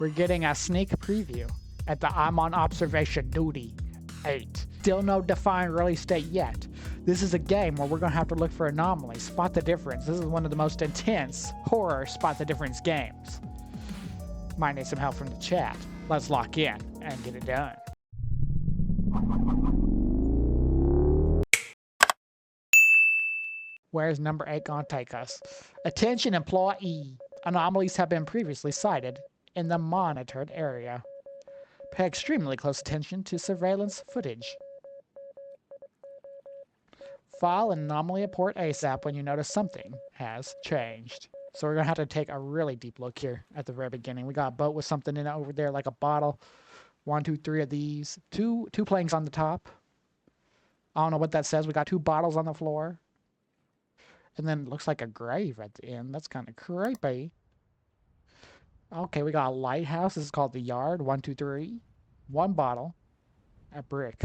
We're getting a sneak preview at the I'm on observation duty 8. Still no defined release date yet. This is a game where we're going to have to look for anomalies, spot the difference. This is one of the most intense horror spot the difference games. Might need some help from the chat. Let's lock in and get it done. Where's number 8 gonna take us? Attention employee. Anomalies have been previously sighted in the monitored area. Pay extremely close attention to surveillance footage. File an anomaly report ASAP when you notice something has changed. So we're gonna have to take a really deep look here at the very beginning. We got a boat with something in it over there, like a bottle. 1, 2, 3 of these. Two planks on the top. I don't know what that says. We got 2 bottles on the floor. And then it looks like a grave at the end. That's kind of creepy. Okay, we got a lighthouse. This is called the yard. 1, 2, 3. 1 bottle. A brick.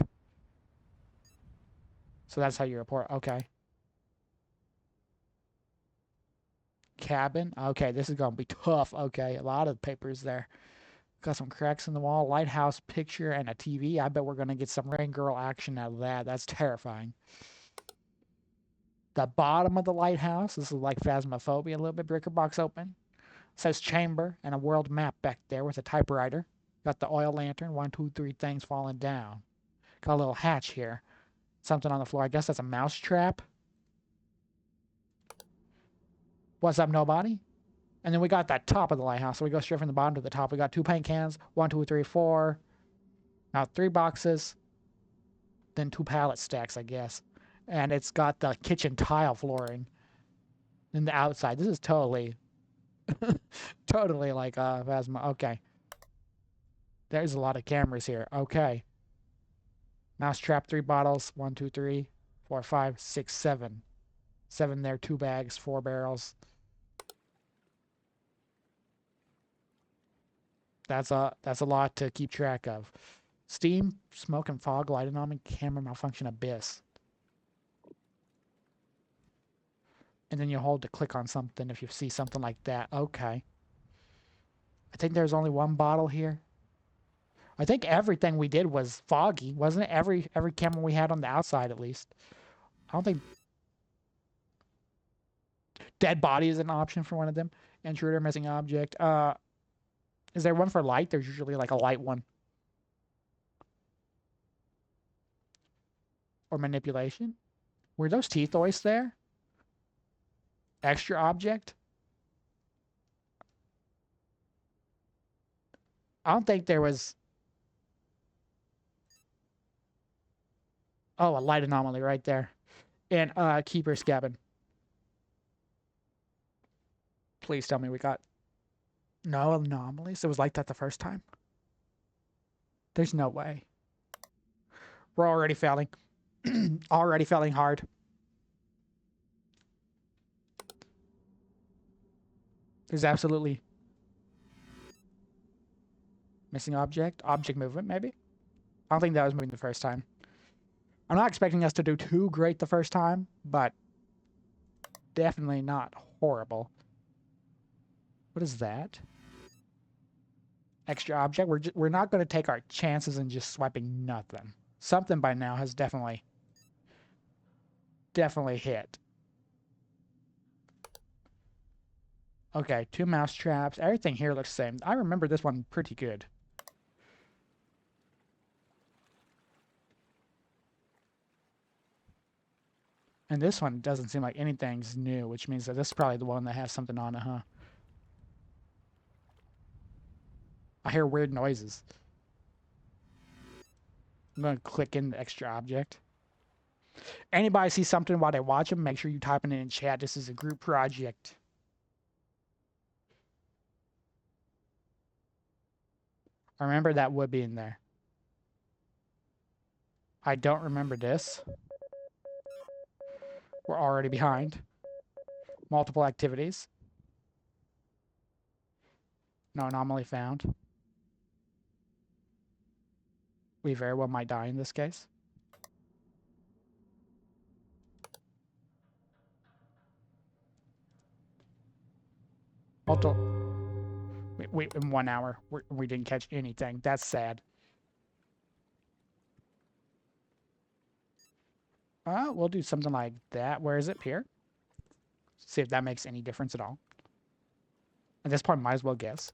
So that's how you report. Okay. Cabin. Okay, this is going to be tough. Okay, a lot of papers there. Got some cracks in the wall. Lighthouse picture and a TV. I bet we're going to get some rain girl action out of that. That's terrifying. The bottom of the lighthouse. This is like phasmophobia a little bit. Breaker box open. It says chamber and a world map back there with a typewriter. Got the oil lantern. 1, 2, 3 things falling down. Got a little hatch here. Something on the floor. I guess that's a mouse trap. What's up, nobody? And then we got that top of the lighthouse. So we go straight from the bottom to the top. We got 2 paint cans. 1, 2, 3, 4. Now 3 boxes. Then 2 pallet stacks, I guess. And it's got the kitchen tile flooring in the outside. This is totally, totally like Phasma. Okay. There's a lot of cameras here. Okay. Mouse trap, 3 bottles. 1, 2, 3, 4, 5, 6, 7. 7 there, 2 bags, 4 barrels. That's a lot to keep track of. Steam, smoke and fog, light anomaly, camera malfunction, abyss. And then you hold to click on something if you see something like that. Okay. I think there's only 1 bottle here. I think everything we did was foggy, wasn't it? Every camera we had on the outside, at least. I don't think dead body is an option for one of them. Intruder, missing object. Is there one for light? There's usually like a light one. Or manipulation. Were those teeth always there? Extra object? I don't think there was... Oh, a light anomaly right there. And keeper's cabin. Please tell me we got no anomalies. It was like that the first time. There's no way. We're already failing. Already failing hard. There's absolutely missing object. Object movement, maybe? I don't think that was moving the first time. I'm not expecting us to do too great the first time, but definitely not horrible. What is that? Extra object. We're not going to take our chances in just swiping nothing. Something by now has definitely hit. Okay, 2 mouse traps. Everything here looks the same. I remember this one pretty good. And this one doesn't seem like anything's new, which means that this is probably the one that has something on it, huh? I hear weird noises. I'm going to click in the extra object. Anybody see something while they watch them, make sure you type it in chat. This is a group project. I remember that would be in there. I don't remember this. We're already behind. Multiple activities. No anomaly found. We very well might die in this case. in 1 hour, we didn't catch anything. That's sad. We'll do something like that. Where is it? Here. See if that makes any difference at all. At this point, might as well guess.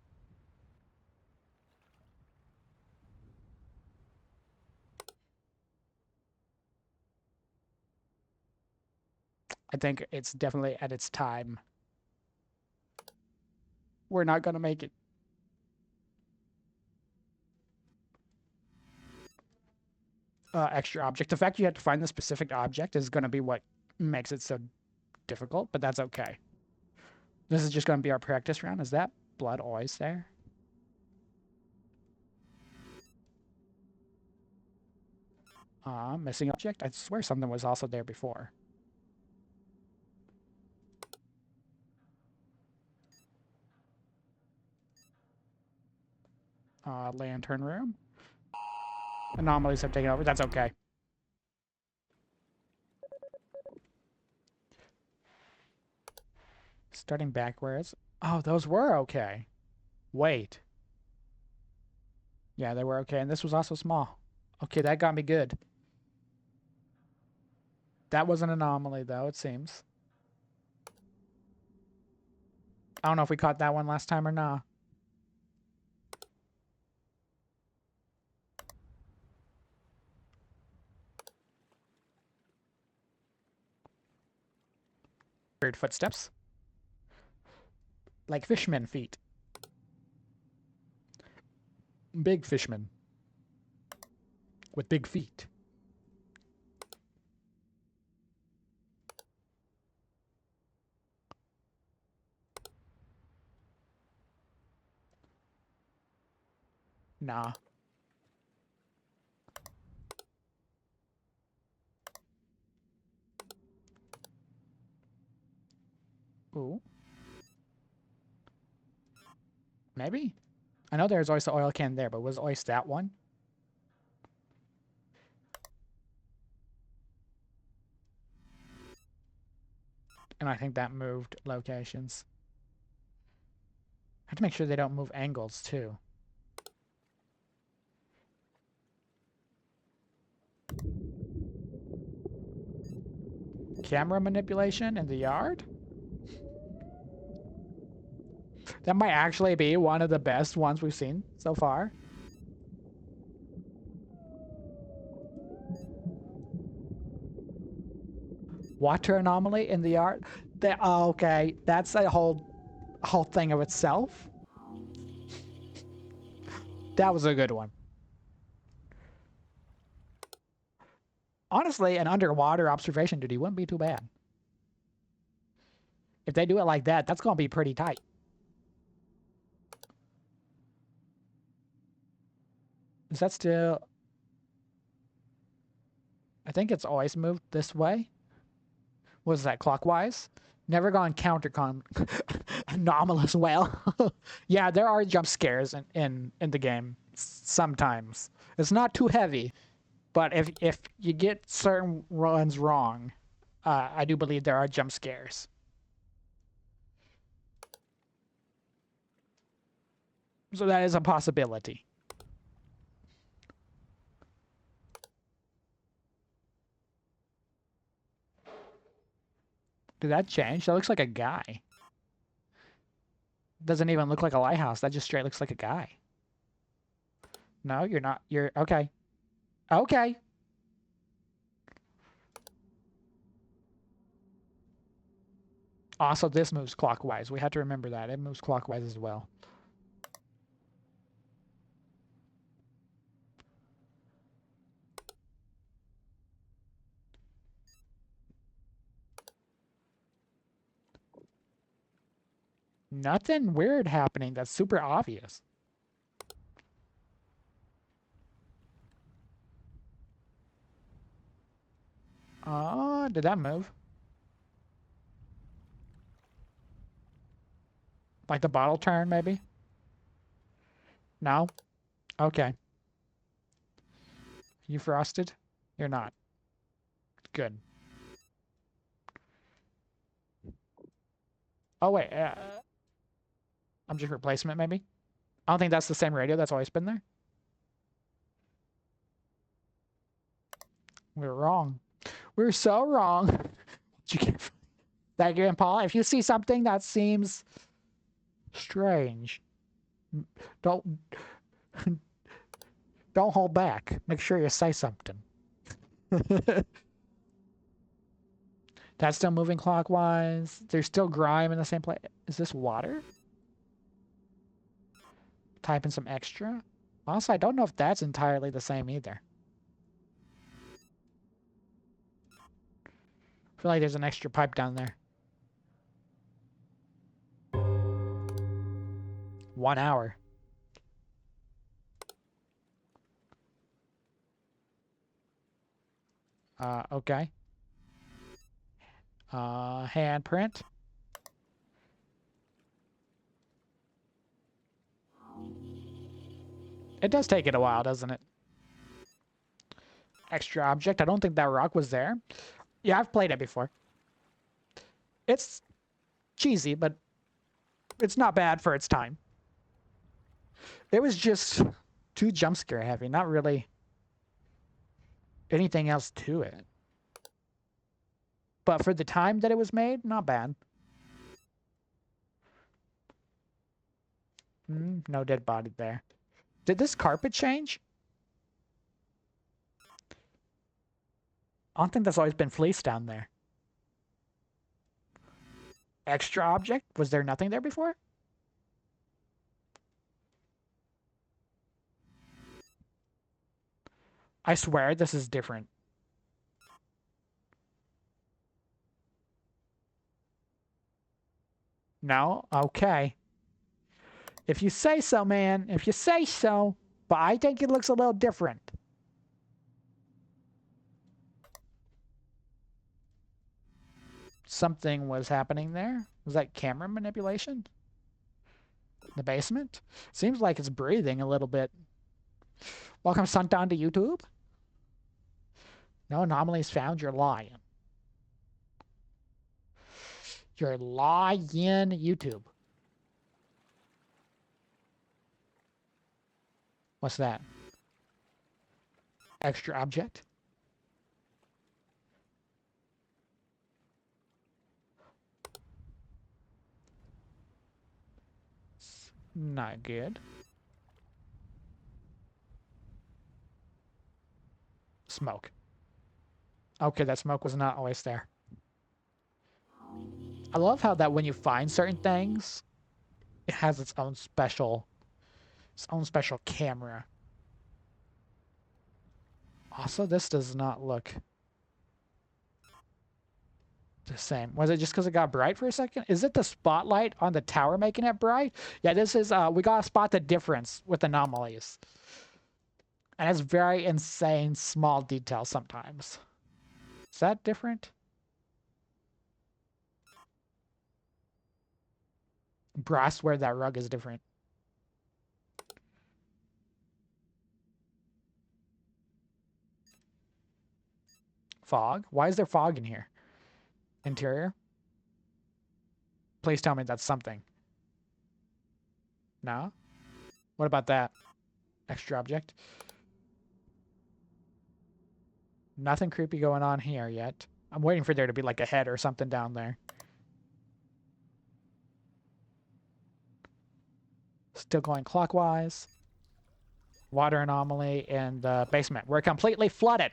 I think it's definitely at its time. We're not going to make it. Extra object. The fact you have to find the specific object is going to be what makes it so difficult, but that's okay. This is just going to be our practice round. Is that blood always there? Missing object? I swear something was also there before. Lantern room. Anomalies have taken over. That's okay. Starting backwards. Oh, those were okay. Wait. Yeah, they were okay. And this was also small. Okay, that got me good. That was an anomaly, though, it seems. I don't know if we caught that one last time or not. Weird footsteps. Like fishmen feet. Big fishmen. With big feet. Nah. Ooh. Maybe? I know there's always the oil can there, but was always that one? And I think that moved locations. I have to make sure they don't move angles, too. Camera manipulation in the yard? That might actually be one of the best ones we've seen so far. Water anomaly in the yard? Oh, okay, that's a whole thing of itself. That was a good one. Honestly, an underwater observation duty wouldn't be too bad. If they do it like that, that's going to be pretty tight. Is that still... I think it's always moved this way. Was that clockwise? Never gone counter-con... anomalous well. Yeah, there are jump scares in the game. Sometimes. It's not too heavy. But if you get certain runs wrong, I do believe there are jump scares. So that is a possibility. Did that change? That looks like a guy. Doesn't even look like a lighthouse. That just straight looks like a guy. No, you're not. You're okay. Okay. Also, this moves clockwise. We have to remember that. It moves clockwise as well. Nothing weird happening. That's super obvious. Oh, did that move? Like the bottle turn, maybe? No? Okay. You frosted? You're not. Good. Oh, wait. Object replacement, maybe? I don't think that's the same radio that's always been there. We're wrong. We're so wrong. Thank you, Paul. If you see something that seems strange, don't don't hold back. Make sure you say something. That's still moving clockwise. There's still grime in the same place. Is this water? Type in some extra. Also, I don't know if that's entirely the same either. I feel like there's an extra pipe down there. 1 hour. Okay. Handprint. It does take it a while, doesn't it? Extra object. I don't think that rock was there. Yeah, I've played it before. It's cheesy, but it's not bad for its time. It was just too jump scare heavy, not really anything else to it. But for the time that it was made, not bad. No dead body there. Did this carpet change? I don't think that's always been fleece down there. Extra object? Was there nothing there before? I swear this is different. No? Okay. If you say so, man. If you say so. But I think it looks a little different. Something was happening there. Was that camera manipulation? The basement? Seems like it's breathing a little bit. Welcome, Sundown, to YouTube. No anomalies found. You're lying. You're lying, YouTube. What's that? Extra object? Not good. Smoke. Okay, that smoke was not always there. I love how that when you find certain things, it has its own special camera. Also, this does not look the same. Was it just because it got bright for a second? Is it the spotlight on the tower making it bright? Yeah, this is, we gotta spot the difference with anomalies. And it's very insane small detail sometimes. Is that different? Brass where that rug is different. Fog? Why is there fog in here? Interior? Please tell me that's something. No? What about that? Extra object? Nothing creepy going on here yet. I'm waiting for there to be like a head or something down there. Still going clockwise. Water anomaly in the basement. We're completely flooded.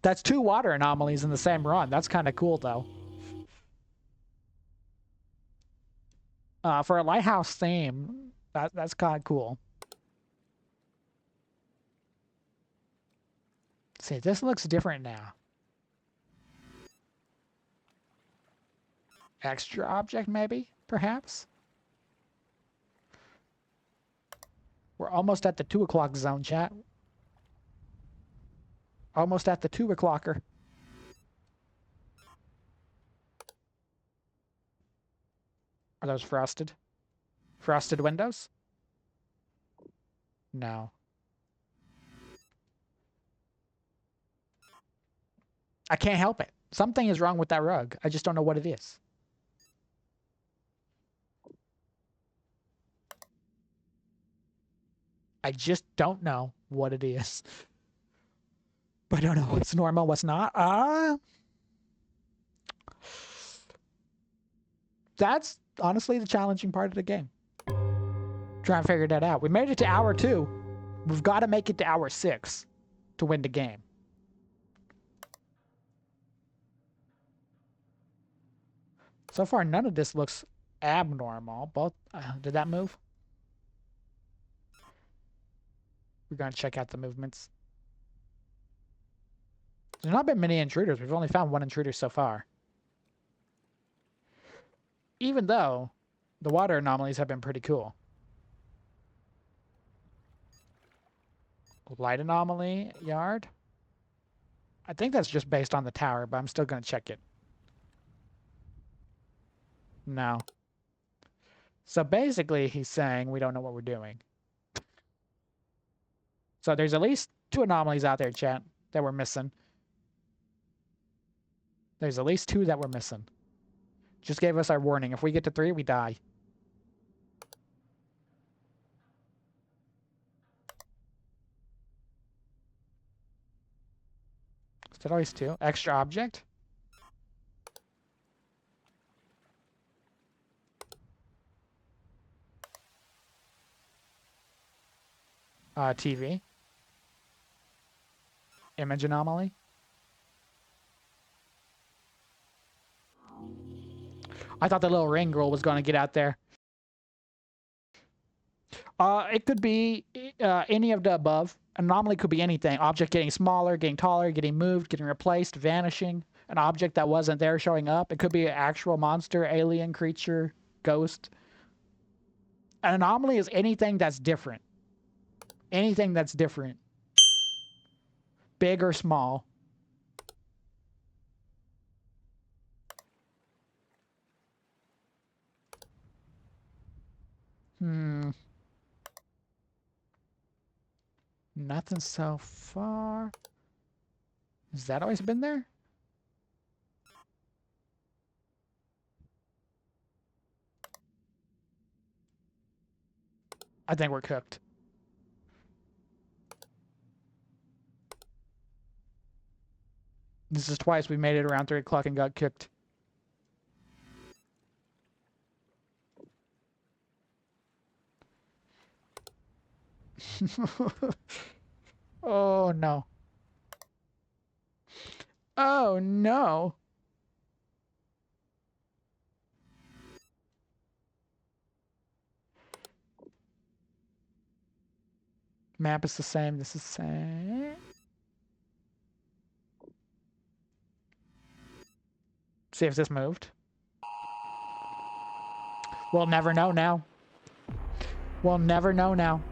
That's 2 water anomalies in the same run. That's kind of cool, though. For a lighthouse theme, that's kind of cool. See, this looks different now. Extra object, maybe? Perhaps? We're almost at the 2 o'clock zone, chat. Almost at the 2 o'clocker. Are those frosted? Frosted windows? No. I can't help it. Something is wrong with that rug. I just don't know what it is. I just don't know what it is. But I don't know what's normal, what's not. That's honestly the challenging part of the game. Trying to figure that out. We made it to hour 2. We've got to make it to hour 6 to win the game. So far, none of this looks abnormal. Both. Did that move? We're going to check out the movements. There's not been many intruders. We've only found 1 intruder so far. Even though the water anomalies have been pretty cool. Light anomaly yard. I think that's just based on the tower, but I'm still going to check it. No. So basically, he's saying we don't know what we're doing. So there's at least 2 anomalies out there, chat, that we're missing. There's at least 2 that we're missing. Just gave us our warning. If we get to 3, we die. Is that always 2? Extra object? TV. Image anomaly. I thought the little ring girl was going to get out there. It could be any of the above. Anomaly could be anything. Object getting smaller, getting taller, getting moved, getting replaced, vanishing. An object that wasn't there showing up. It could be an actual monster, alien, creature, ghost. An anomaly is anything that's different. Anything that's different. Big or small. Nothing so far. Has that always been there? I think we're cooked. This is twice we made it around 3 o'clock and got cooked. Oh no. Oh no. Map is the same. This is the same. See if this moved. We'll never know now. We'll never know now.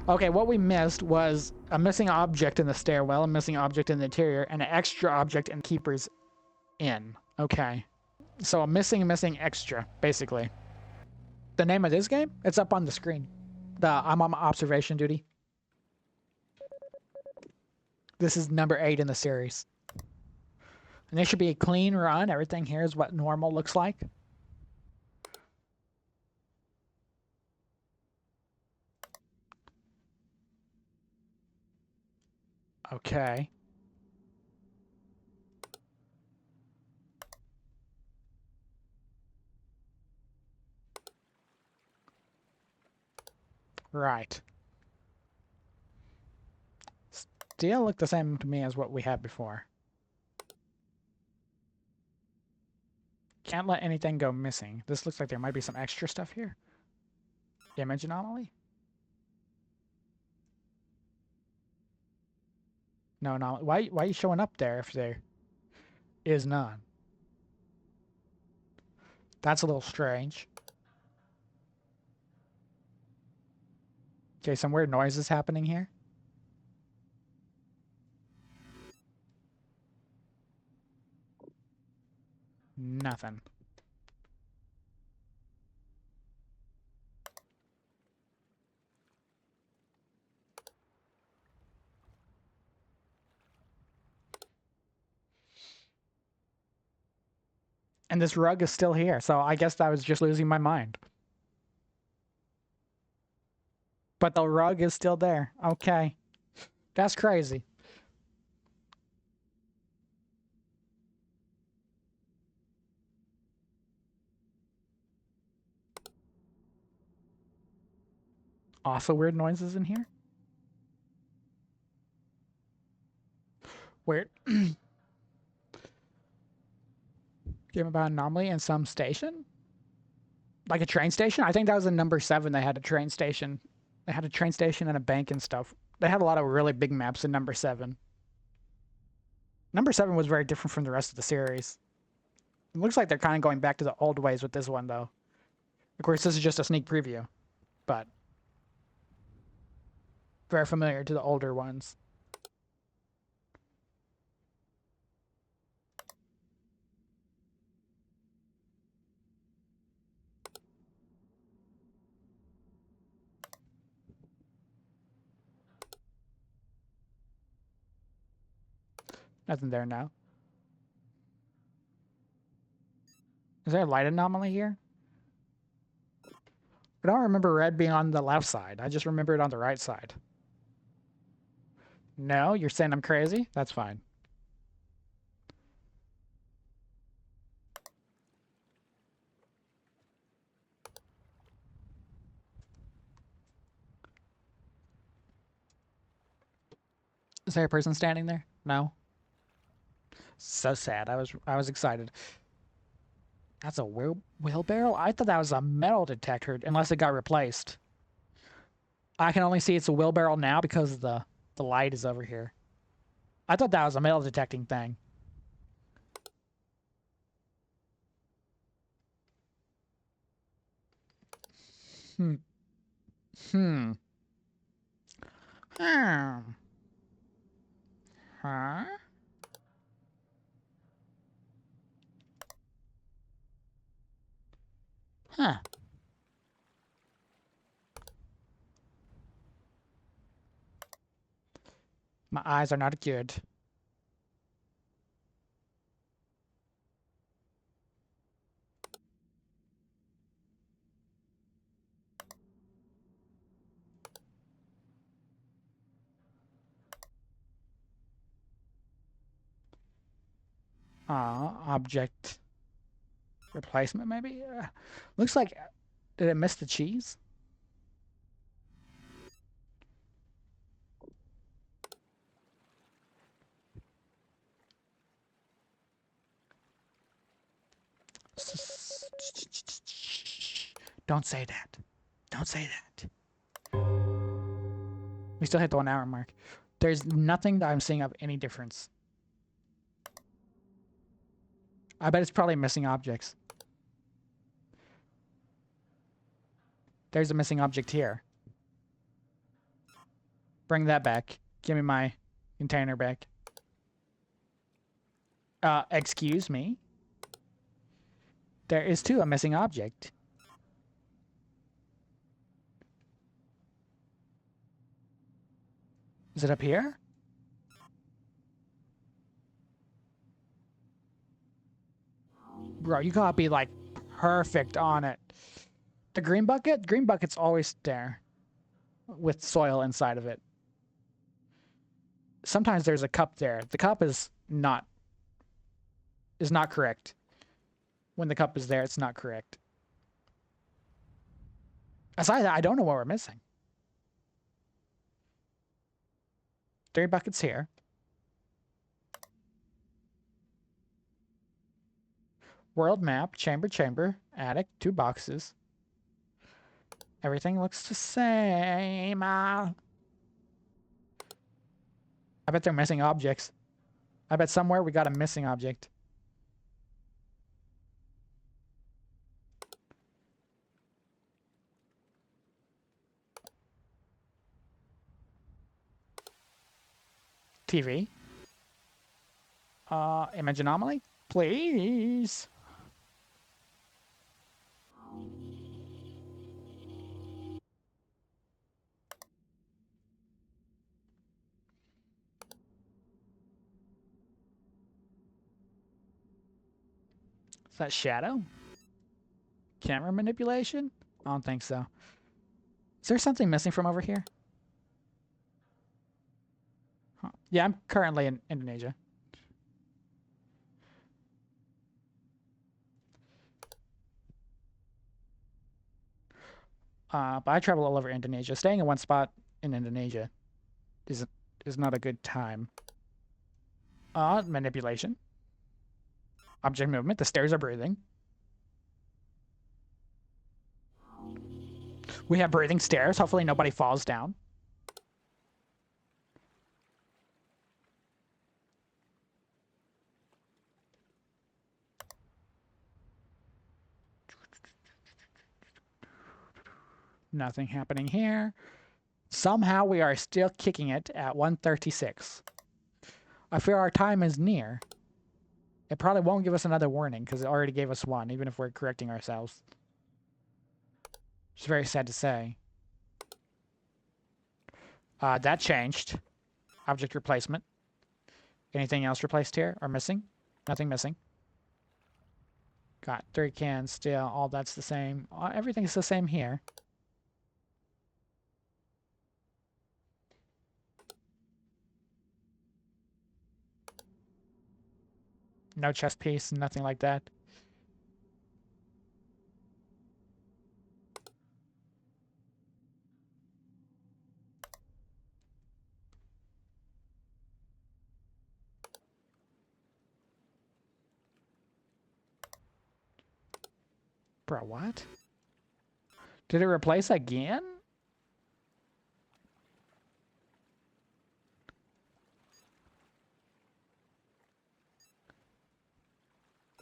Okay, what we missed was a missing object in the stairwell, a missing object in the interior, and an extra object in Keeper's Inn. Okay. So a missing extra, basically. The name of this game? It's up on the screen. I'm on observation duty. This is number 8 in the series. And this should be a clean run. Everything here is what normal looks like. Okay. Right. Still look the same to me as what we had before. Can't let anything go missing. This looks like there might be some extra stuff here. Image anomaly? No, no. Why are you showing up there if there is none? That's a little strange. Okay, some weird noises happening here. Nothing. And this rug is still here, so I guess I was just losing my mind. But the rug is still there. Okay. That's crazy. Also weird noises in here. Weird. Game about anomaly in some station? Like a train station? I think that was in number 7. They had a train station. They had a train station and a bank and stuff. They had a lot of really big maps in number 7. Number 7 was very different from the rest of the series. It looks like they're kind of going back to the old ways with this one, though. Of course, this is just a sneak preview, but very familiar to the older ones. Nothing there now. Is there a light anomaly here? I don't remember red being on the left side. I just remember it on the right side. No, you're saying I'm crazy? That's fine. Is there a person standing there? No. So sad. I was excited. That's a wheelbarrow? I thought that was a metal detector, unless it got replaced. I can only see it's a wheelbarrow now because the light is over here. I thought that was a metal detecting thing. Hmm. Hmm. Hmm. Huh? Huh. My eyes are not good. Object replacement, maybe? Looks like... Did it miss the cheese? Don't say that. Don't say that. We still hit the 1 hour mark. There's nothing that I'm seeing of any difference. I bet it's probably missing objects. There's a missing object here. Bring that back. Give me my container back. Excuse me. There is too a missing object. Is it up here? Bro, you gotta be like perfect on it. The green bucket? Green bucket's always there with soil inside of it. Sometimes there's a cup there. The cup is not correct. When the cup is there, it's not correct. Aside that, I don't know what we're missing. 3 buckets here. World map, chamber, attic, 2 boxes. Everything looks the same. I bet they're missing objects. I bet somewhere we got a missing object. TV. Image anomaly? Please. Is that shadow? Camera manipulation? I don't think so. Is there something missing from over here? Huh. Yeah, I'm currently in Indonesia. But I travel all over Indonesia. Staying in one spot in Indonesia is not a good time. Manipulation. Object movement. The stairs are breathing. We have breathing stairs. Hopefully nobody falls down. Nothing happening here. Somehow we are still kicking it at 1:36. I fear our time is near. It probably won't give us another warning because it already gave us one, even if we're correcting ourselves. It's very sad to say. That changed. Object replacement. Anything else replaced here or missing? Nothing missing. Got 3 cans still. All that's the same. Everything's the same here. No chest piece, nothing like that. Bro, what? Did it replace again?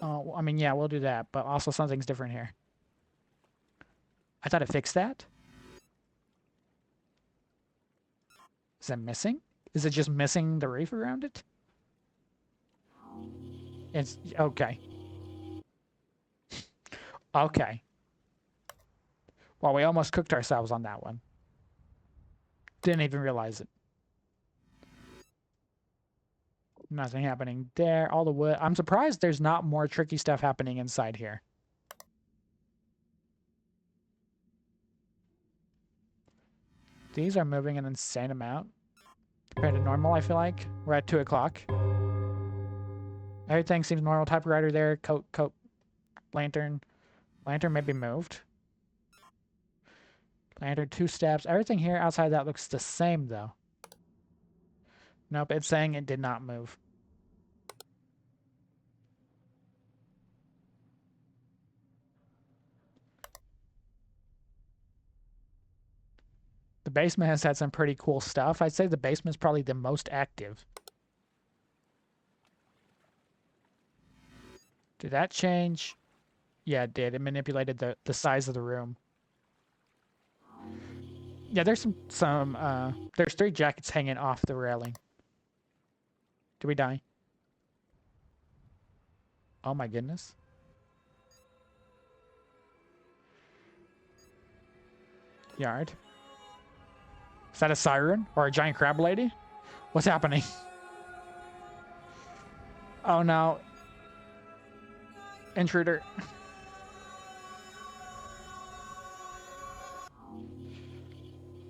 Oh, I mean, yeah, we'll do that, but also something's different here. I thought it fixed that. Is it missing? Is it just missing the reef around it? It's okay. Okay. Well, we almost cooked ourselves on that one. Didn't even realize it. Nothing happening there. All the wood. I'm surprised there's not more tricky stuff happening inside here. These are moving an insane amount compared to normal, I feel like. We're at 2 o'clock. Everything seems normal. Typewriter there. Coat. Lantern. Lantern may be moved. Lantern 2 steps. Everything here outside that looks the same, though. Nope, it's saying it did not move. The basement has had some pretty cool stuff. I'd say the basement's probably the most active. Did that change? Yeah, it did. It manipulated the size of the room. Yeah, there's there's 3 jackets hanging off the railing. Did we die? Oh my goodness. Yard. Is that a siren or a giant crab lady? What's happening? Oh no. Intruder.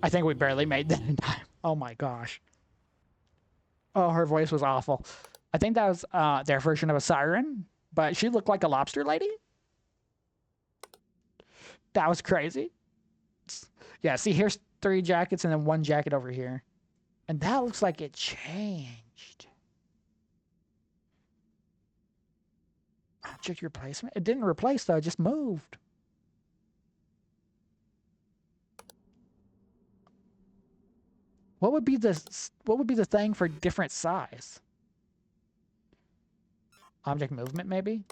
I think we barely made that in time. Oh my gosh. Oh, her voice was awful. I think that was their version of a siren, but she looked like a lobster lady. That was crazy. Yeah, see, here's 3 jackets and then 1 jacket over here. And that looks like it changed. Object replacement? It didn't replace, though. It just moved. What would be the thing for different size? Object movement, maybe?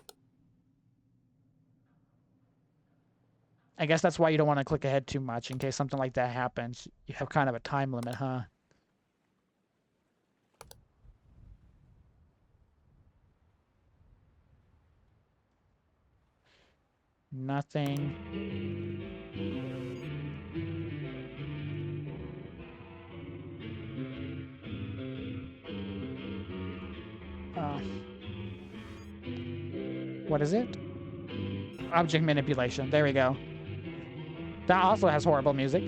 I guess that's why you don't want to click ahead too much in case something like that happens. You have kind of a time limit, huh? Nothing. What is it? Object manipulation. There we go. That also has horrible music.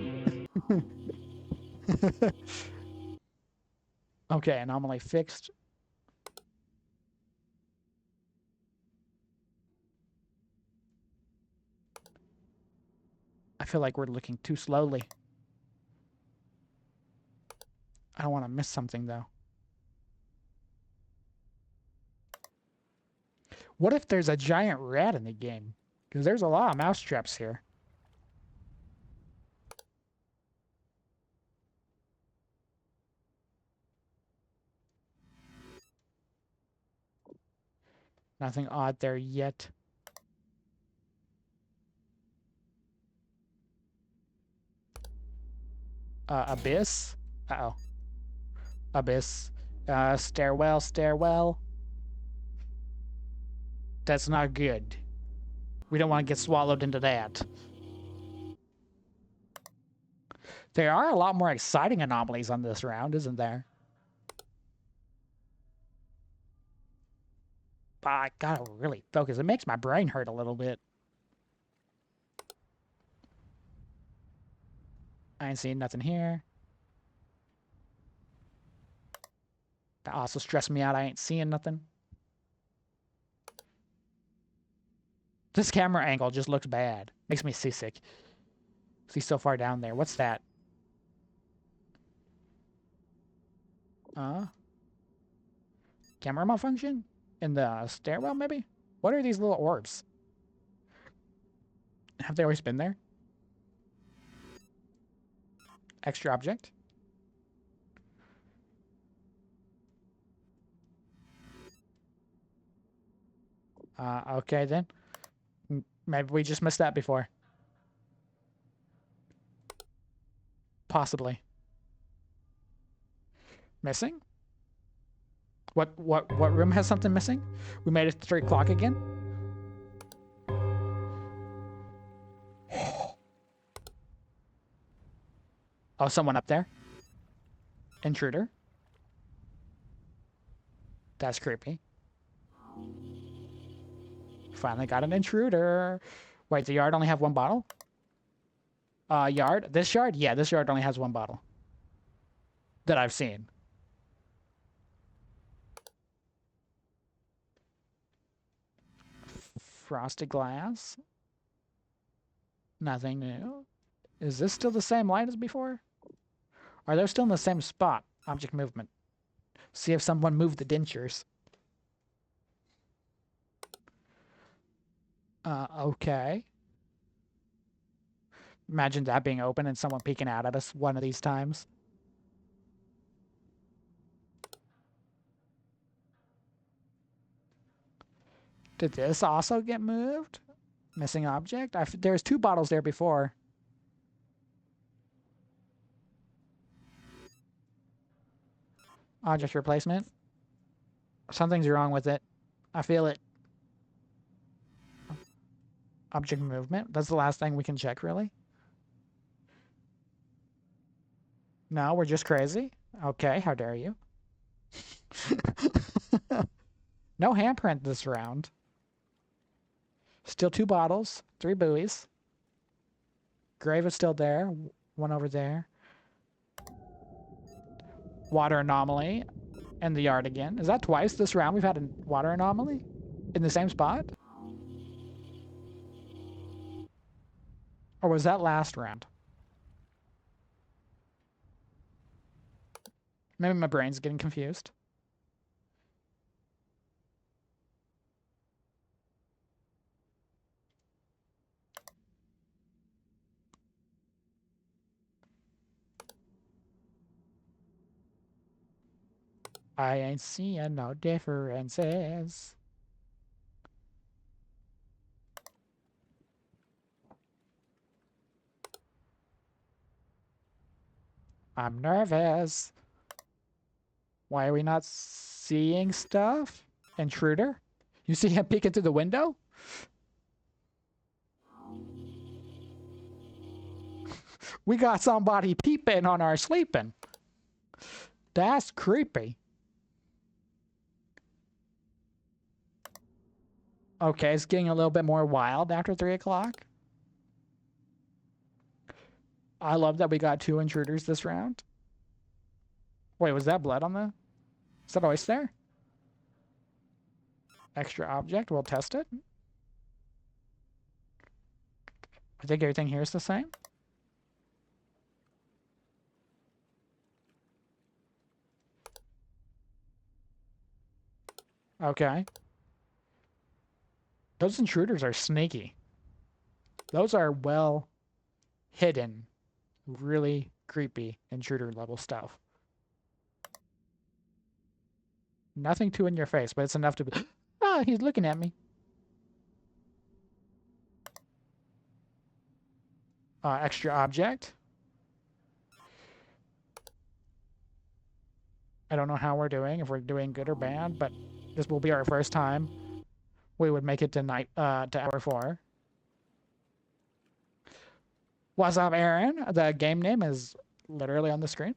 Okay, anomaly fixed. I feel like we're looking too slowly. I don't want to miss something, though. What if there's a giant rat in the game? Because there's a lot of mouse traps here. Nothing odd there yet. Abyss? Uh-oh. Abyss. Stairwell, stairwell. That's not good. We don't want to get swallowed into that. There are a lot more exciting anomalies on this round, isn't there? But I gotta really focus. It makes my brain hurt a little bit. I ain't seeing nothing here. That also stressed me out. I ain't seeing nothing. This camera angle just looks bad. Makes me seasick. See so far down there. What's that? Camera malfunction? In the stairwell, maybe? What are these little orbs? Have they always been there? Extra object? Okay then. Maybe we just missed that before. Possibly. Missing? What room has something missing? We made it to 3 o'clock again? Oh, someone up there? Intruder? That's creepy. Finally got an intruder. Wait, the yard only have 1 bottle? Yard? This yard? Yeah, this yard only has 1 bottle. That I've seen. Frosted glass. Nothing new. Is this still the same light as before? Are they still in the same spot? Object movement. See if someone moved the dentures. Okay. Imagine that being open and someone peeking out at us one of these times. Did this also get moved? Missing object? There was 2 bottles there before. Object replacement. Something's wrong with it. I feel it. Object movement. That's the last thing we can check, really? No, we're just crazy? Okay, how dare you? No handprint this round. Still 2 bottles, 3 buoys. Grave is still there. 1 over there. Water anomaly. And the yard again. Is that twice this round we've had a water anomaly? In the same spot? Or was that last round? Maybe my brain's getting confused. I ain't seeing no differences. I'm nervous. Why are we not seeing stuff? Intruder? You see him peeking through the window? We got somebody peeping on our sleeping. That's creepy. Okay, it's getting a little bit more wild after 3 o'clock. I love that we got 2 intruders this round. Wait, was that blood on the... Is that oyster? Extra object. We'll test it. I think everything here is the same. Okay. Those intruders are sneaky. Those are well hidden. Really creepy intruder level stuff. Nothing too in your face, but it's enough to be... Ah, he's looking at me. Extra object. I don't know how we're doing, if we're doing good or bad, but this will be our first time we would make it to hour 4. What's up, Aaron? The game name is literally on the screen.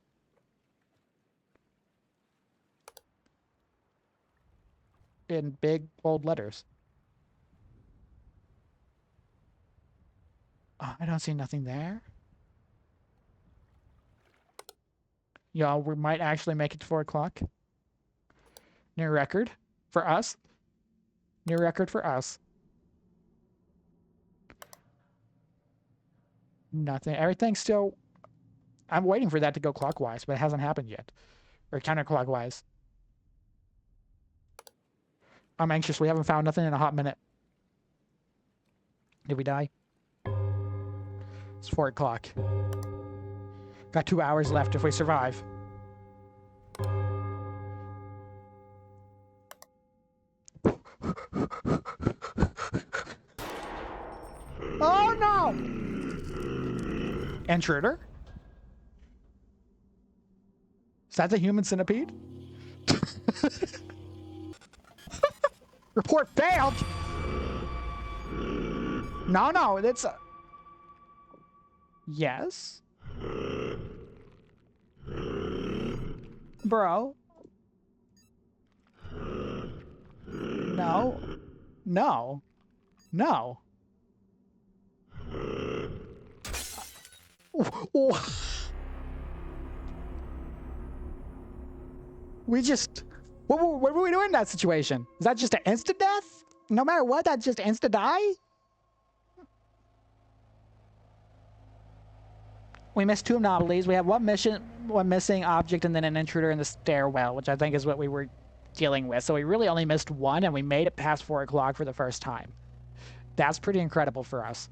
In big, bold letters. I don't see nothing there. Y'all, we might actually make it to 4 o'clock. New record for us. New record for us. Nothing. Everything's still... I'm waiting for that to go clockwise, but it hasn't happened yet. Or counterclockwise. I'm anxious. We haven't found nothing in a hot minute. Did we die? It's 4 o'clock. Got 2 hours left if we survive. Oh no! Intruder? Is that the human centipede? Report failed! No, it's a... Yes? Bro? No. No. No. We just... What were we doing in that situation? Is that just an instant death? No matter what, that's just insta die? We missed 2 anomalies. We have one missing object, and then an intruder in the stairwell, which I think is what we were dealing with. So we really only missed 1, and we made it past 4 o'clock for the first time. That's pretty incredible for us.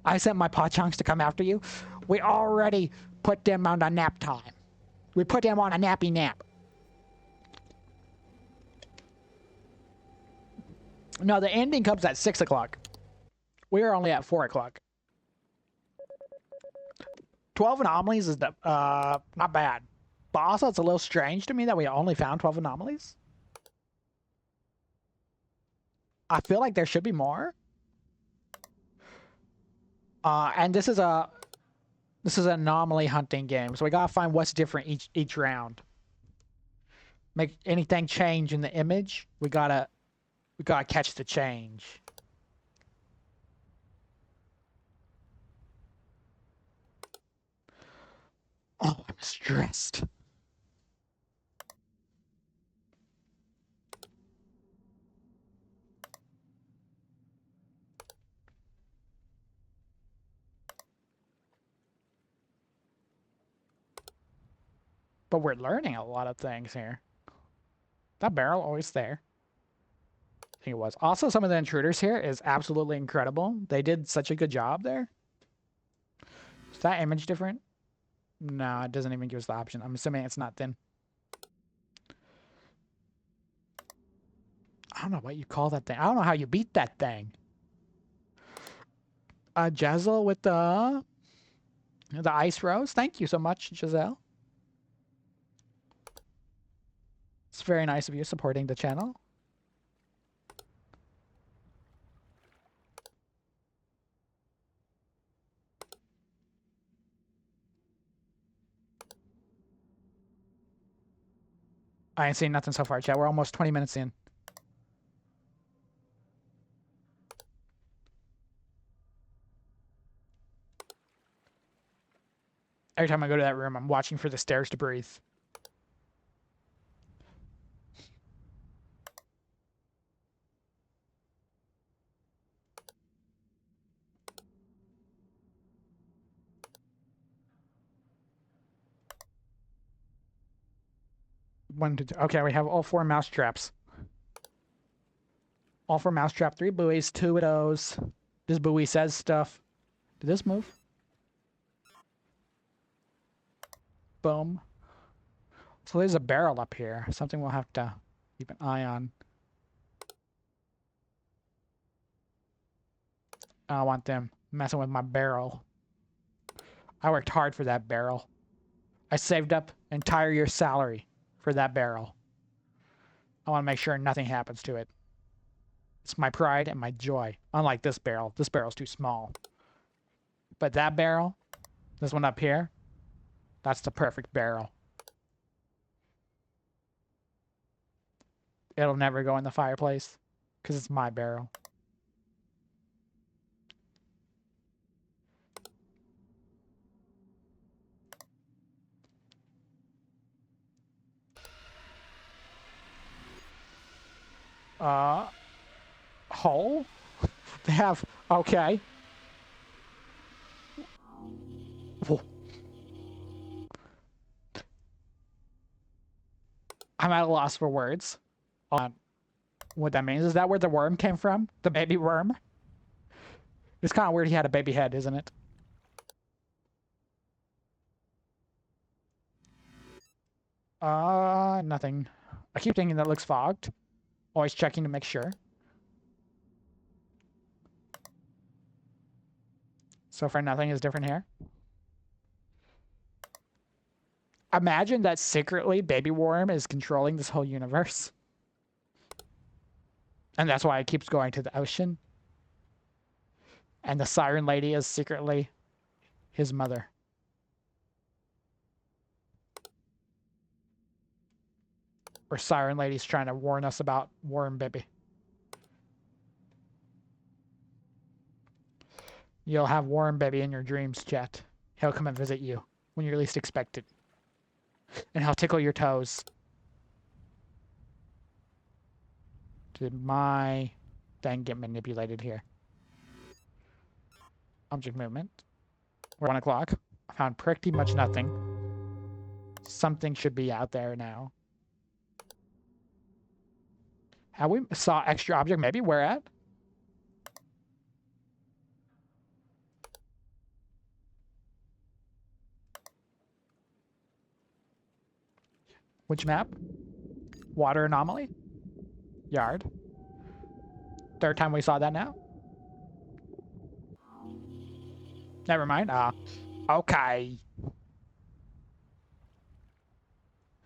I sent my pachunks to come after you. We already put them on a nap time. We put them on a nappy nap. No, the ending comes at 6 o'clock. We are only at 4 o'clock. 12 anomalies is not bad. But also, it's a little strange to me that we only found 12 anomalies. I feel like there should be more. And this is an anomaly hunting game, so we gotta find what's different each round. Make anything change in the image, we gotta catch the change. Oh, I'm stressed. But we're learning a lot of things here. That barrel always there. I think it was. Also, some of the intruders here is absolutely incredible. They did such a good job there. Is that image different? No, it doesn't even give us the option. I'm assuming it's not thin. I don't know what you call that thing. I don't know how you beat that thing. Jazzle with the ice rose. Thank you so much, Giselle. It's very nice of you supporting the channel. I ain't seen nothing so far, chat. We're almost 20 minutes in. Every time I go to that room, I'm watching for the stairs to breathe. 1, 2, 3. Okay, we have all 4 mouse traps. All 4 mouse trap, 3 buoys, 2 of those. This buoy says stuff. Did this move? Boom. So there's a barrel up here. Something we'll have to keep an eye on. I don't want them messing with my barrel. I worked hard for that barrel. I saved up an entire year's salary for that barrel. I want to make sure nothing happens to it. It's my pride and my joy. Unlike this barrel. This barrel's too small. But that barrel, this one up here, that's the perfect barrel. It'll never go in the fireplace because it's my barrel. Hole? They have, okay. Whoa. I'm at a loss for words. What that means, is that where the worm came from? The baby worm? It's kind of weird he had a baby head, isn't it? Nothing. I keep thinking that looks fogged. Always checking to make sure. So far, nothing is different here. Imagine that secretly Baby Worm is controlling this whole universe. And that's why it keeps going to the ocean. And the Siren Lady is secretly his mother. Or Siren Lady's trying to warn us about Worm Baby. You'll have Worm Baby in your dreams, chat. He'll come and visit you when you're least expected. And he'll tickle your toes. Did my thing get manipulated here? Object movement. We're 1 o'clock. I found pretty much nothing. Something should be out there now. Have we saw extra object? Maybe where at? Which map? Water anomaly? Yard. 3rd time we saw that now? Never mind. Okay.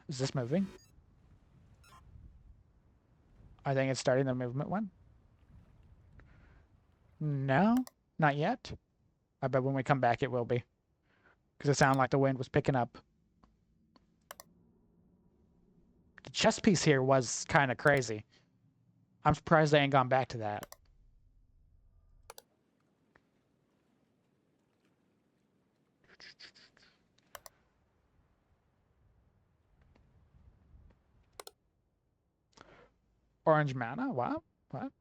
Is this moving? I think it's starting the movement one. No, not yet. I bet when we come back it will be. Because it sounded like the wind was picking up. The chess piece here was kind of crazy. I'm surprised they ain't gone back to that. Orange mana? What? What?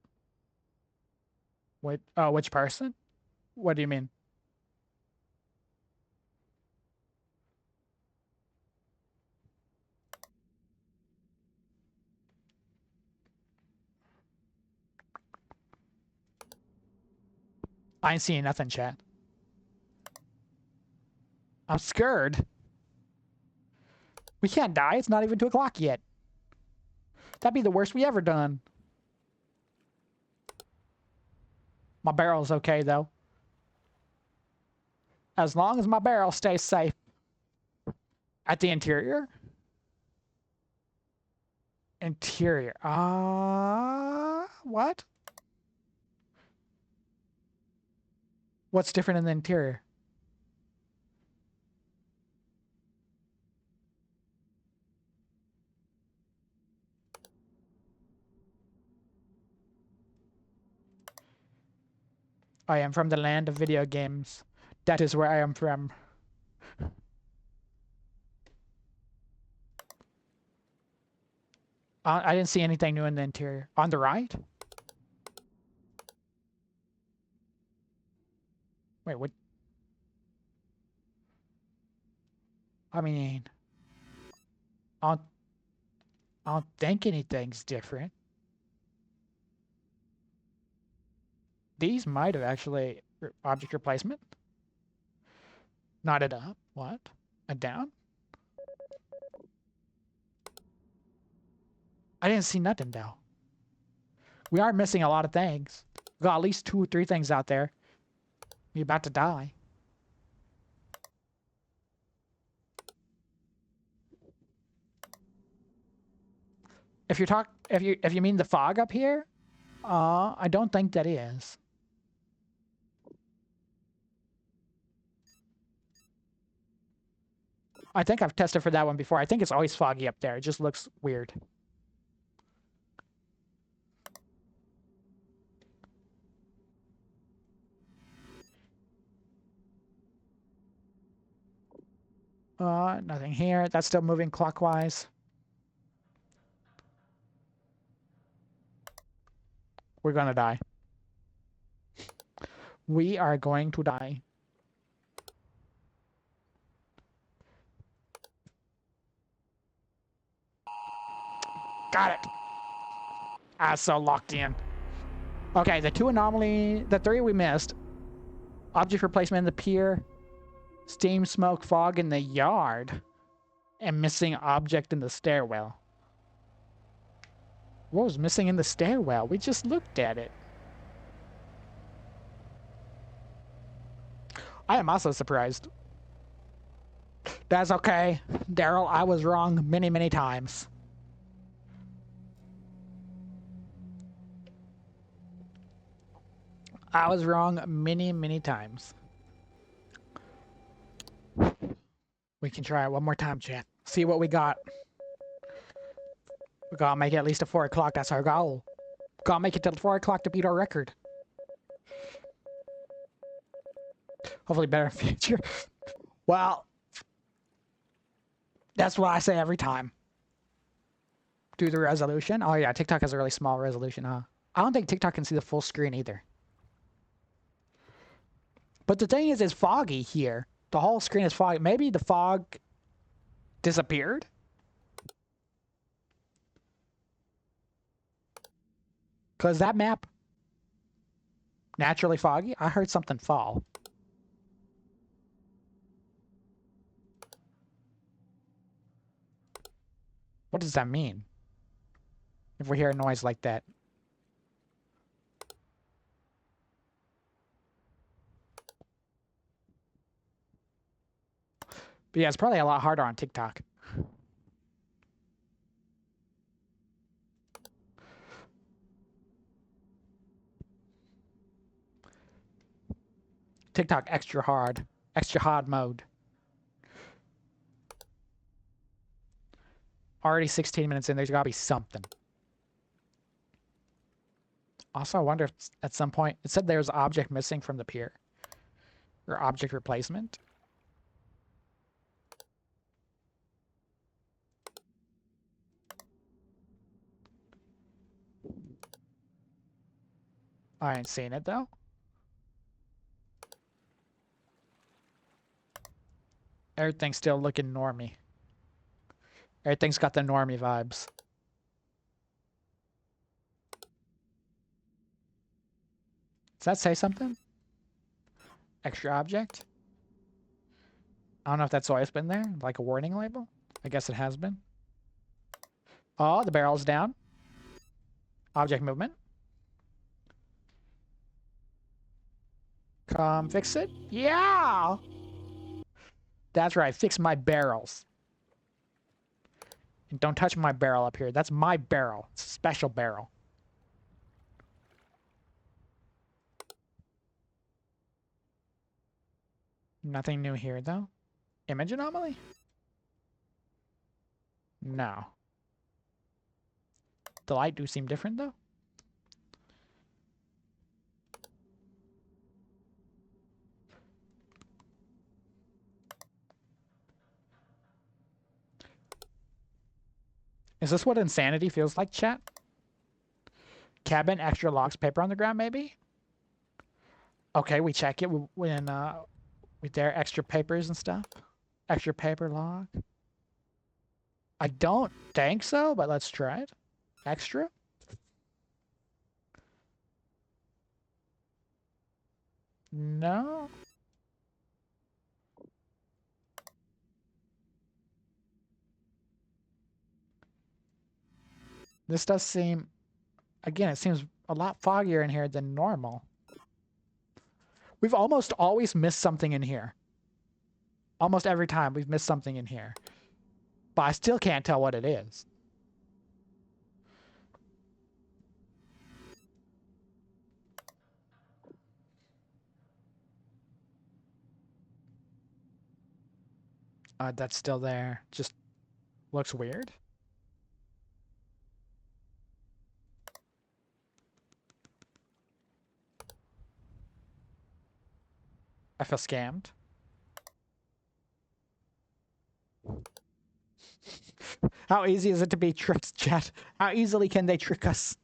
Wait, oh, which person? What do you mean? I ain't seeing nothing, chat. I'm scared. We can't die. It's not even 2 o'clock yet. That'd be the worst we ever done. My barrel's okay, though. As long as my barrel stays safe. At the interior? Interior. What? What's different in the interior? I am from the land of video games. That is where I am from. I didn't see anything new in the interior. On the right? Wait, what? I mean... I don't think anything's different. These might have actually object replacement. Not it up. What? A down? I didn't see nothing though. We are missing a lot of things. We got at least 2 or 3 things out there. You're about to die. If you mean the fog up here, I don't think that is. I think I've tested for that one before. I think it's always foggy up there. It just looks weird. Nothing here. That's still moving clockwise. We're gonna die. We are going to die. Got it. Ah, so locked in. Okay, the 2 anomaly, the 3 we missed. Object replacement in the pier. Steam, smoke, fog in the yard. And missing object in the stairwell. What was missing in the stairwell? We just looked at it. I am also surprised. That's okay. Daryl, I was wrong many, many times. I was wrong many, many times. We can try it one more time, chat. See what we got. We gotta make it at least to 4 o'clock. That's our goal. Gotta make it till 4 o'clock to beat our record. Hopefully better in future. Well, that's what I say every time. Do the resolution. Oh yeah, TikTok has a really small resolution, huh? I don't think TikTok can see the full screen either. But the thing is, it's foggy here. The whole screen is foggy. Maybe the fog disappeared? Because that map naturally foggy? I heard something fall. What does that mean? If we hear a noise like that. But yeah, it's probably a lot harder on TikTok. TikTok extra hard mode. Already 16 minutes in, there's gotta be something. Also, I wonder if at some point, it said there's object missing from the pier. Or object replacement. I ain't seen it though. Everything's still looking normie. Everything's got the normie vibes. Does that say something? Extra object? I don't know if that's always been there, like a warning label. I guess it has been. Oh, the barrel's down. Object movement. Come fix it. Yeah! That's right, fix my barrels. And don't touch my barrel up here. That's my barrel. It's a special barrel. Nothing new here, though. Image anomaly? No. The light do seem different, though. Is this what insanity feels like, chat? Cabin, extra logs, paper on the ground, maybe? Okay, we check it when with their extra papers and stuff. Extra paper log. I don't think so, but let's try it. Extra. No. This does seem, again, it seems a lot foggier in here than normal. We've almost always missed something in here. Almost every time we've missed something in here. But I still can't tell what it is. That's still there. Just looks weird. I feel scammed. How easy is it to be tricked, chat? How easily can they trick us?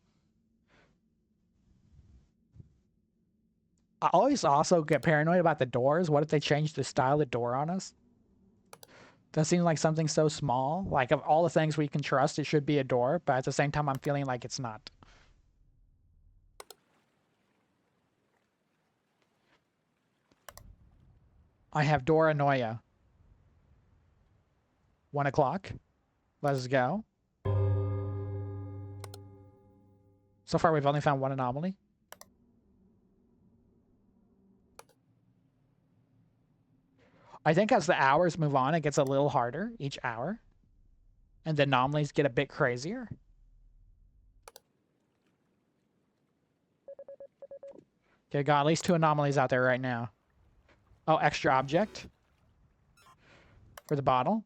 I always also get paranoid about the doors. What if they change the style of the door on us? That seems like something so small. Like, of all the things we can trust, it should be a door, but at the same time, I'm feeling like it's not. I have Doranoia. 1 o'clock. Let's go. So far, we've only found one anomaly. I think as the hours move on, it gets a little harder each hour. And the anomalies get a bit crazier. Okay, got at least 2 anomalies out there right now. Oh, extra object. For the bottle.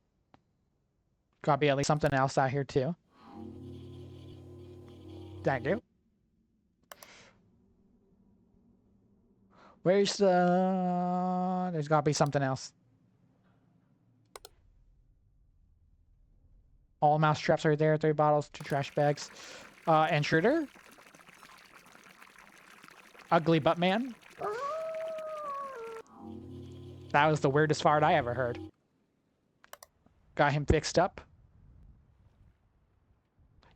Gotta be at least something else out here too. Thank you. Where's the... There's gotta be something else. All mouse traps are there. 3 bottles, 2 trash bags. Intruder. Ugly butt man. That was the weirdest fart I ever heard. Got him fixed up.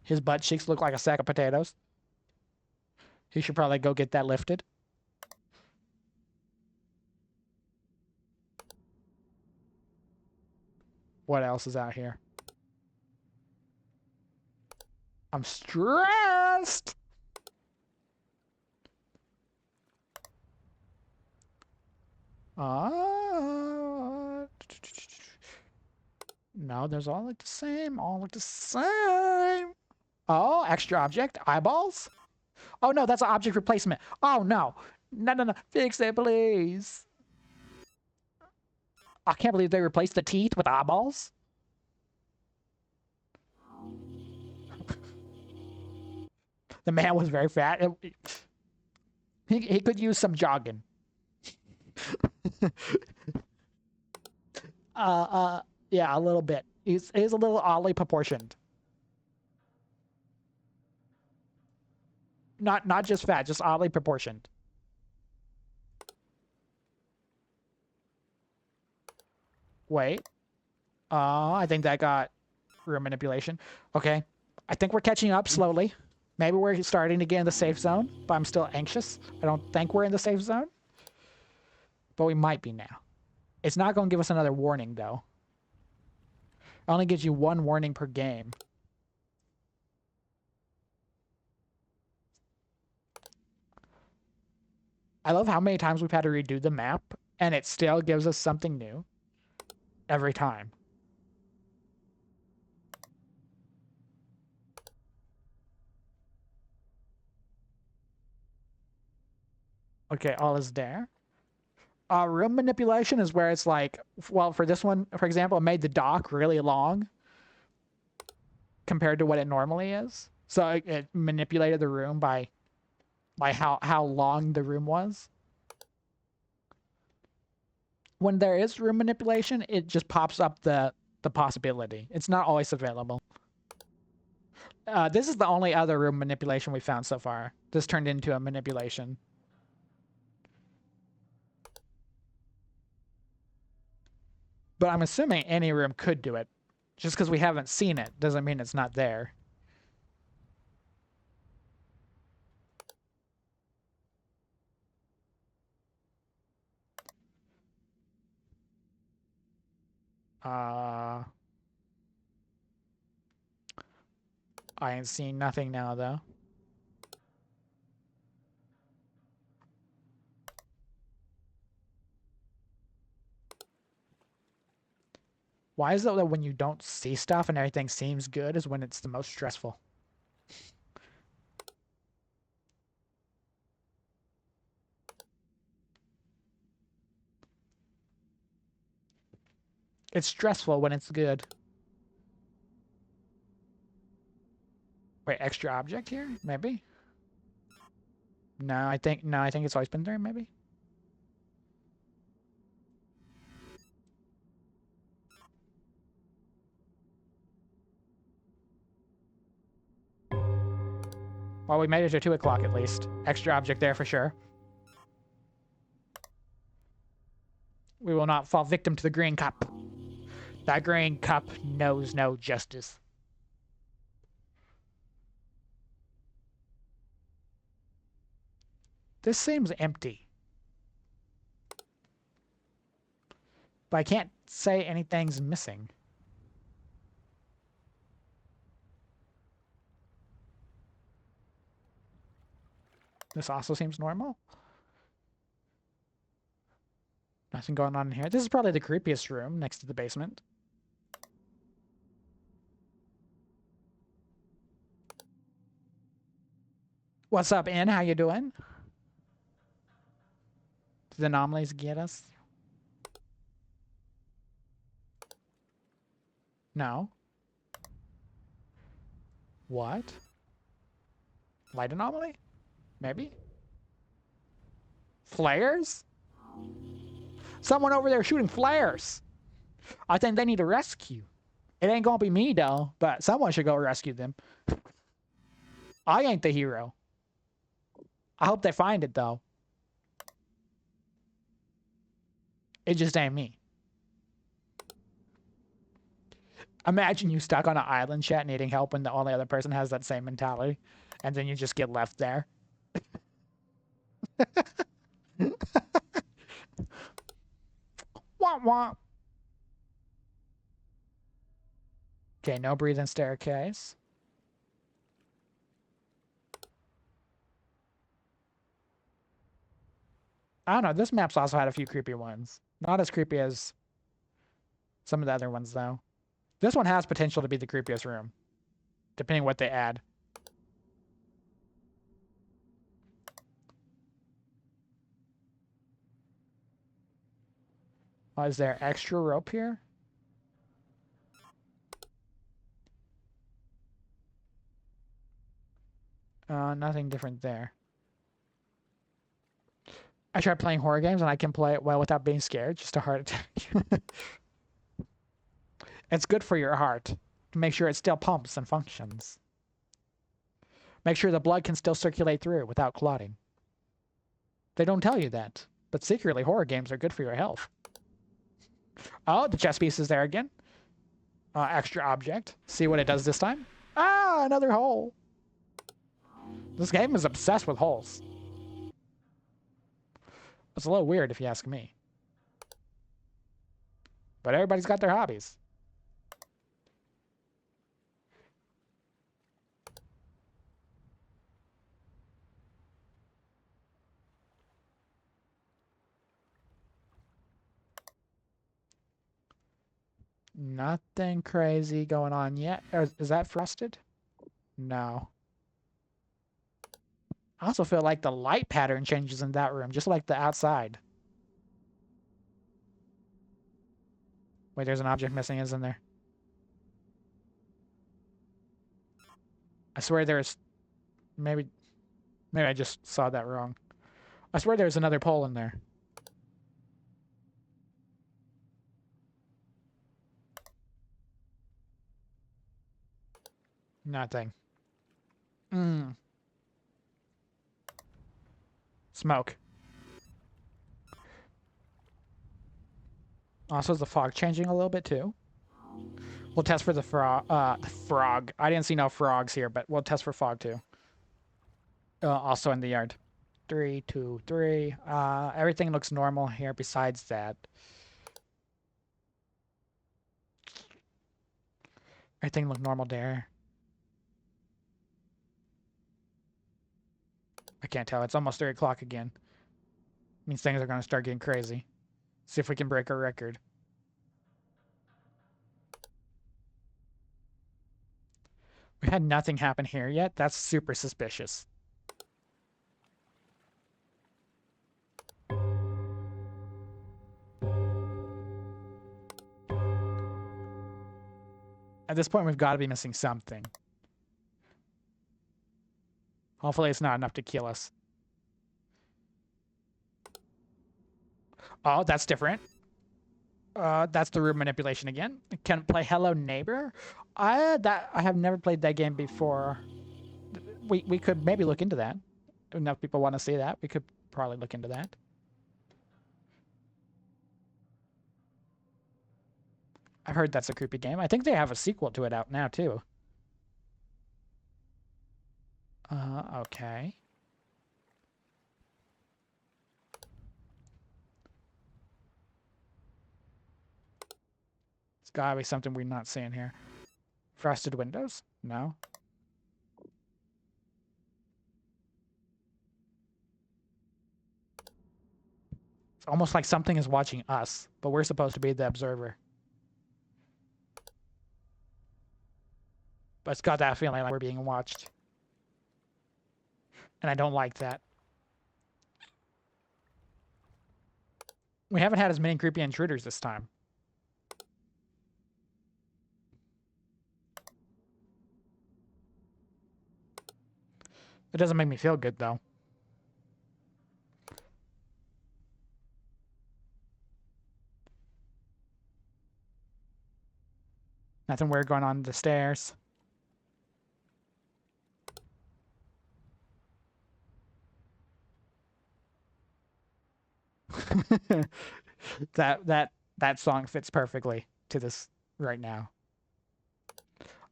His butt cheeks look like a sack of potatoes. He should probably go get that lifted. What else is out here? I'm stressed! No, there's all look the same. All look the same. Oh, extra object. Eyeballs? Oh, no, that's an object replacement. Oh, no. No, no, no. Fix it, please. I can't believe they replaced the teeth with eyeballs. The man was very fat. He could use some jogging. Yeah, a little bit. He's a little oddly proportioned. Not just fat, just oddly proportioned. Wait. I think that got room manipulation. Okay. I think we're catching up slowly. Maybe we're starting to get in the safe zone, but I'm still anxious. I don't think we're in the safe zone. But we might be now. It's not going to give us another warning, though. It only gives you 1 warning per game. I love how many times we've had to redo the map, and it still gives us something new. Every time. Okay, all is there. Room manipulation is where it's like, well, for this one, for example, it made the dock really long compared to what it normally is. So it manipulated the room by how long the room was. When there is room manipulation, it just pops up the possibility. It's not always available. This is the only other room manipulation we found so far. This turned into a manipulation. But I'm assuming any room could do it. Just because we haven't seen it doesn't mean it's not there. I ain't seen nothing now, though. Why is it that when you don't see stuff and everything seems good is when it's the most stressful? It's stressful when it's good. Wait, extra object here? Maybe? No, I think it's always been there, maybe? Well, we made it to 2 o'clock at least. Extra object there for sure. We will not fall victim to the green cup. That green cup knows no justice. This seems empty. But I can't say anything's missing. This also seems normal. Nothing going on in here. This is probably the creepiest room next to the basement. What's up, In? How you doing? Did the anomalies get us? No. What? Light anomaly? Maybe? Flares? Someone over there shooting flares. I think they need a rescue. It ain't gonna be me, though, but someone should go rescue them. I ain't the hero. I hope they find it, though. It just ain't me. Imagine you stuck on an island chat needing help when the only other person has that same mentality, and then you just get left there. Wah wah. Okay, no breathing staircase. I don't know. This map's also had a few creepy ones. Not as creepy as some of the other ones, though. This one has potential to be the creepiest room, depending what they add. Oh, is there extra rope here? Nothing different there. I tried playing horror games and I can play it well without being scared. Just a heart attack. It's good for your heart to make sure it still pumps and functions. Make sure the blood can still circulate through without clotting. They don't tell you that, but secretly horror games are good for your health. Oh, the chess piece is there again. Extra object. See what it does this time. Ah, another hole. This game is obsessed with holes. It's a little weird if you ask me. But everybody's got their hobbies. Nothing crazy going on yet. Is that frosted? No. I also feel like the light pattern changes in that room, just like the outside. Wait, there's an object missing, isn't there? I swear there's... Maybe I just saw that wrong. I swear there's another pole in there. Nothing. Smoke. Also, is the fog changing a little bit too? We'll test for the frog. I didn't see no frogs here, but we'll test for fog too. Also in the yard. 3, 2, 3. Everything looks normal here besides that. Everything looked normal there. I can't tell. It's almost 3 o'clock again. Means things are going to start getting crazy. See if we can break our record. We had nothing happen here yet. That's super suspicious. At this point, we've got to be missing something. Hopefully it's not enough to kill us. Oh, that's different. That's the room manipulation again. Can play Hello Neighbor. I have never played that game before. We could maybe look into that. Enough people want to see that. We could probably look into that. I've heard that's a creepy game. I think they have a sequel to it out now too. Okay. It's gotta be something we're not seeing here. Frosted windows? No. It's almost like something is watching us, but we're supposed to be the observer. But it's got that feeling like we're being watched. And I don't like that. We haven't had as many creepy intruders this time. It doesn't make me feel good, though. Nothing weird going on the stairs. that song fits perfectly to this right now.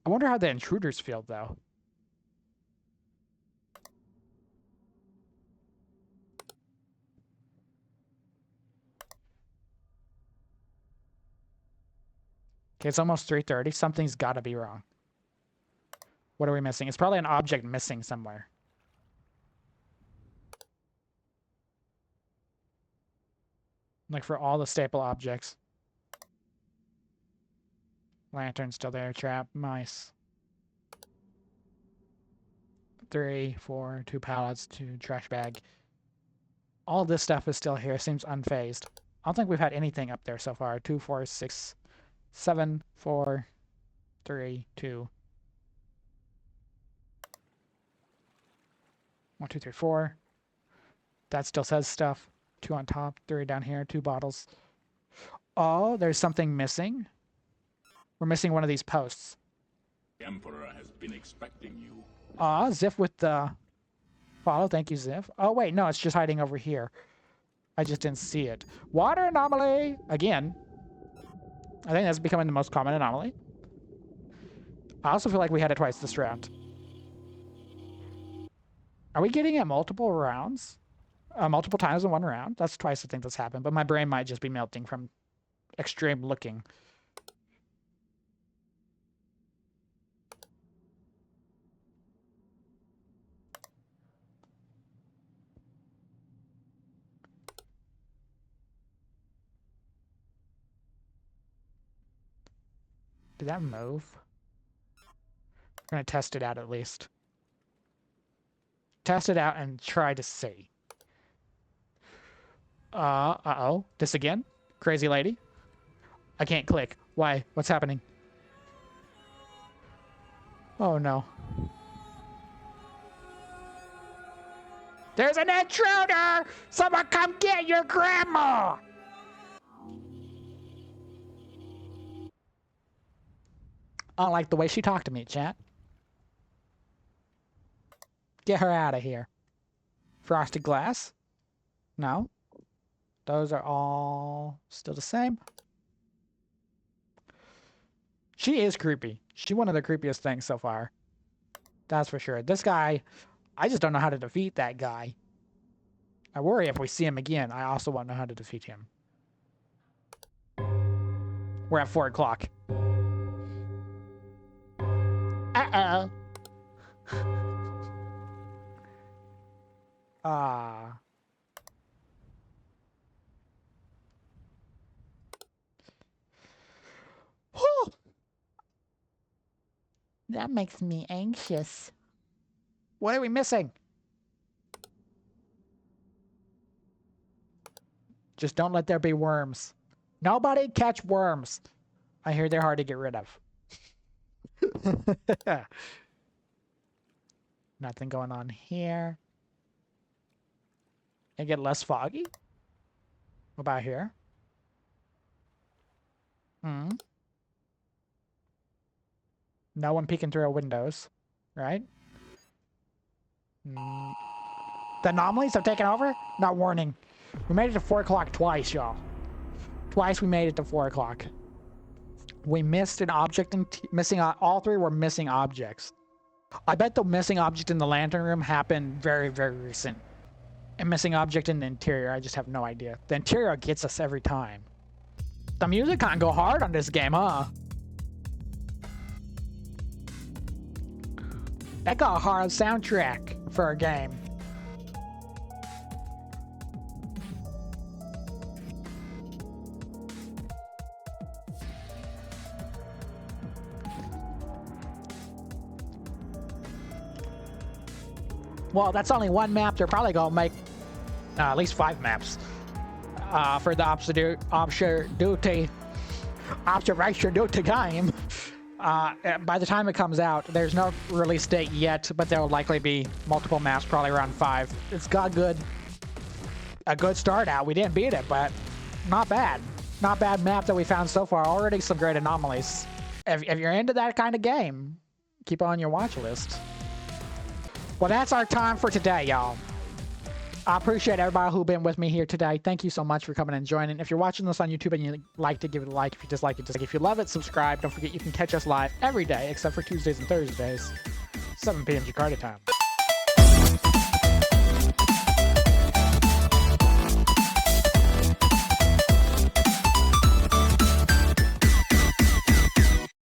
I wonder how the intruders feel, though. Okay, it's almost 3:30. Something's got to be wrong. What are we missing? It's probably an object missing somewhere. Like for all the staple objects. Lantern still there. Trap. Mice. 3, 4, 2 pallets, 2 trash bag. All this stuff is still here. Seems unfazed. I don't think we've had anything up there so far. 2, 4, 6, 7, 4, 3, 2. 1, 2, 3, 4. That still says stuff. 2 on top, 3 down here, 2 bottles. Oh, there's something missing. We're missing one of these posts. The Emperor has been expecting you. Ziff with the follow. Thank you, Ziff. Oh, wait, no, it's just hiding over here. I just didn't see it. Water anomaly! Again. I think that's becoming the most common anomaly. I also feel like we had it twice this round. Are we getting it multiple rounds? Multiple times in one round? That's twice I think that's happened, but my brain might just be melting from extreme looking. Did that move? I'm gonna test it out at least. Test it out and try to see. Uh-oh. This again? Crazy lady? I can't click. Why? What's happening? Oh, no. There's an intruder! Someone come get your grandma! I don't like the way she talked to me, chat. Get her out of here. Frosted glass? No. Those are all still the same. She is creepy. She's one of the creepiest things so far. That's for sure. This guy, I just don't know how to defeat that guy. I worry if we see him again, I also won't know how to defeat him. We're at 4 o'clock. Uh-oh. Ah. That makes me anxious. What are we missing? Just don't let there be worms. Nobody catch worms. I hear they're hard to get rid of. Nothing going on here. It get less foggy? What about here? No one peeking through our windows, right? The anomalies have taken over? Not warning. We made it to 4 o'clock twice, y'all. Twice we made it to 4 o'clock. We missed an object and all three were missing objects. I bet the missing object in the lantern room happened very, very recent. And missing object in the interior, I just have no idea. The interior gets us every time. The music can't go hard on this game, huh? That got a hard soundtrack for a game. Well, that's only one map. They're probably gonna make at least 5 maps for the observation duty game. By the time it comes out, there's no release date yet, but there will likely be multiple maps, probably around 5. It's got a good start out. We didn't beat it, but not bad. Not bad map that we found so far. Already some great anomalies. If you're into that kind of game, keep it on your watch list. Well, that's our time for today, y'all. I appreciate everybody who's been with me here today. Thank you so much for coming and joining. If you're watching this on YouTube and you like to give it a like, if you dislike it, dislike. If you love it, subscribe. Don't forget you can catch us live every day except for Tuesdays and Thursdays, 7 p.m. Jakarta time.